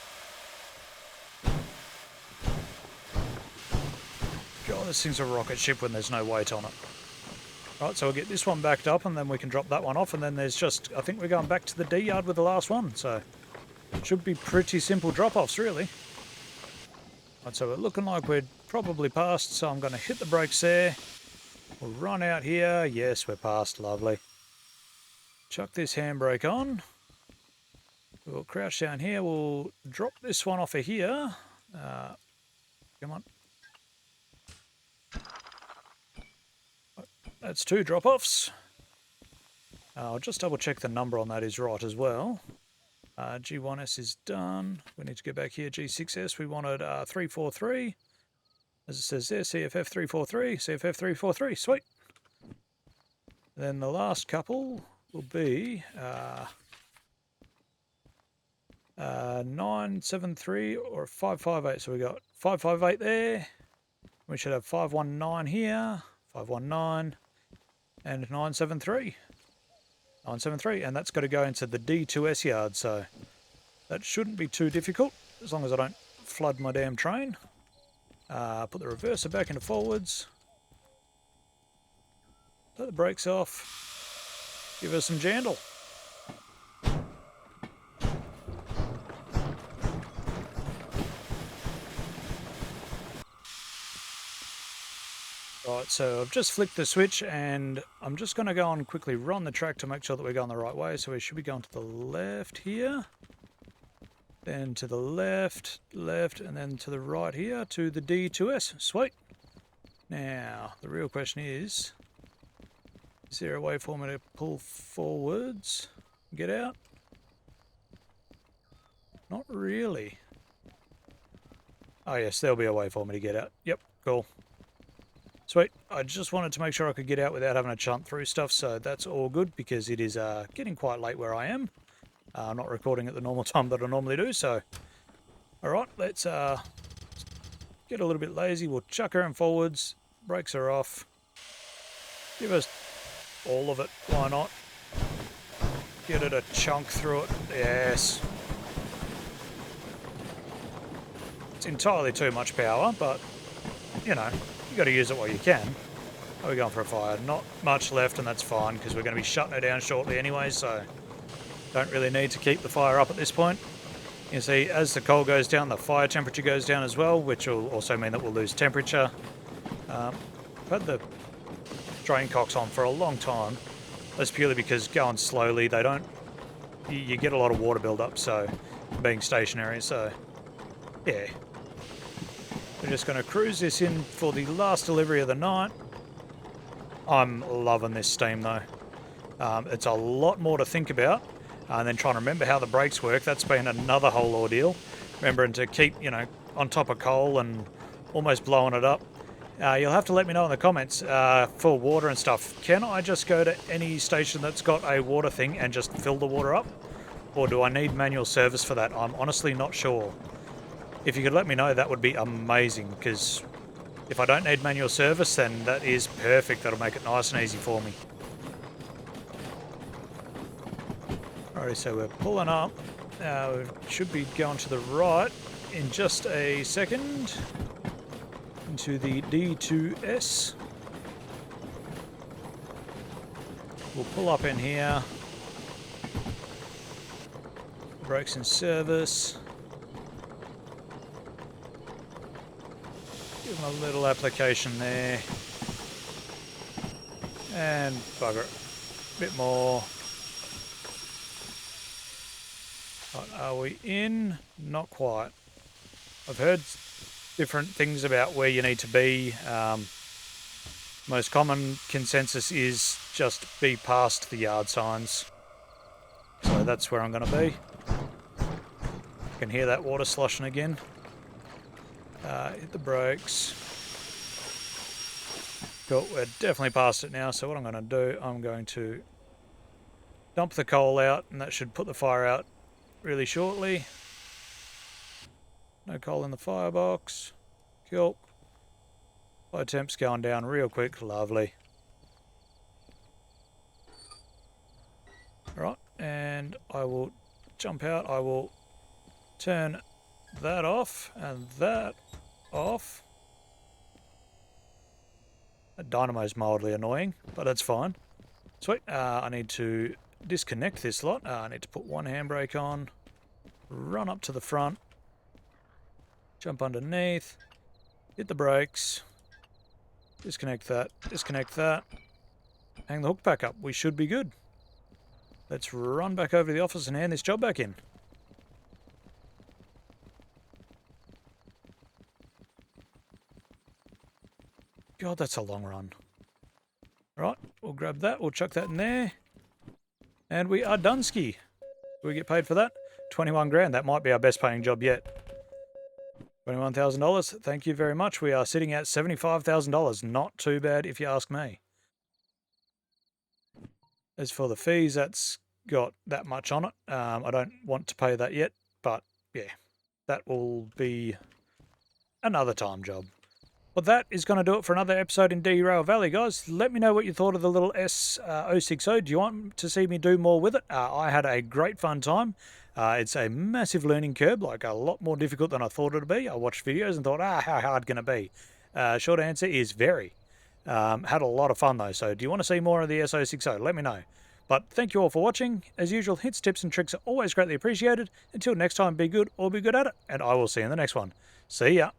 God, this thing's a rocket ship when there's no weight on it. Right, so we'll get this one backed up and then we can drop that one off, and then there's just, I think we're going back to the D yard with the last one, so it should be pretty simple drop-offs really. Right, so we're looking like we're probably past, so I'm going to hit the brakes there. We'll run out here. Yes, we're past. Lovely. Chuck this handbrake on. We'll crouch down here. We'll drop this one off of here. Come on. That's 2 drop-offs. I'll just double check the number on that is right as well. G1S is done. We need to go back here. G6S, we wanted 343. As it says there, CFF 343, CFF 343. Sweet. Then the last couple will be 973 or 558. So we got 558 there. We should have 519 here, 519, and 973. 973, and that's got to go into the D2S yard, so that shouldn't be too difficult as long as I don't flood my damn train. Put the reverser back into forwards. Let the brakes off. Give us some jandle. Right, so I've just flicked the switch and I'm just going to go and quickly run the track to make sure that we're going the right way. So we should be going to the left here. Then to the left, and then to the right here to the D2S. Sweet. Now, the real question is there a way for me to pull forwards, get out? Not really. Oh yes, there'll be a way for me to get out. Yep, cool. Sweet. I just wanted to make sure I could get out without having to chunt through stuff, so that's all good because it is getting quite late where I am. I'm not recording at the normal time that I normally do, so... Alright, let's get a little bit lazy. We'll chuck her in forwards. Brakes are off. Give us all of it. Why not? Get it a chunk through it. Yes. It's entirely too much power, but, you know, you got to use it while you can. Are we going for a fire? Not much left, and that's fine, because we're going to be shutting it down shortly anyway, so... Don't really need to keep the fire up at this point. You can see as the coal goes down, the fire temperature goes down as well, which will also mean that we'll lose temperature. I've had the drain cocks on for a long time. That's purely because going slowly, they don't... You get a lot of water build-up, so being stationary, so yeah. We're just going to cruise this in for the last delivery of the night. I'm loving this steam though. It's a lot more to think about. And then trying to remember how the brakes work, that's been another whole ordeal. Remembering to keep, you know, on top of coal and almost blowing it up. You'll have to let me know in the comments for water and stuff. Can I just go to any station that's got a water thing and just fill the water up? Or do I need manual service for that? I'm honestly not sure. If you could let me know, that would be amazing, because if I don't need manual service, then that is perfect. That'll make it nice and easy for me. Alrighty, so we're pulling up. We should be going to the right in just a second into the D2S. We'll pull up in here. Brakes in service. Give them a little application there. And bugger it. A bit more. Right, are we in? Not quite. I've heard different things about where you need to be. Most common consensus is just be past the yard signs. So that's where I'm going to be. I can hear that water sloshing again. Hit the brakes. Cool, we're definitely past it now, so what I'm going to do, I'm going to dump the coal out, and that should put the fire out really shortly. No coal in the firebox. Cool. Fire temp's going down real quick. Lovely. Alright, and I will jump out. I will turn that off and that off. That dynamo's mildly annoying, but that's fine. Sweet. I need to disconnect this lot. I need to put one handbrake on, run up to the front, jump underneath, hit the brakes, disconnect that, hang the hook back up. We should be good. Let's run back over to the office and hand this job back in. God, that's a long run. Right, we'll grab that, we'll chuck that in there. And we are done ski. Do we get paid for that? 21 grand, that might be our best paying job yet. $21,000, thank you very much. We are sitting at $75,000. Not too bad if you ask me. As for the fees, that's got that much on it. I don't want to pay that yet, but yeah, that will be another time job. Well, that is going to do it for another episode in Derail Valley, guys. Let me know what you thought of the little S060. Do you want to see me do more with it? I had a great fun time. It's a massive learning curve, like a lot more difficult than I thought it would be. I watched videos and thought, how hard can it be? Short answer is very. Had a lot of fun, though. So do you want to see more of the S060? Let me know. But thank you all for watching. As usual, hints, tips, and tricks are always greatly appreciated. Until next time, be good or be good at it, and I will see you in the next one. See ya.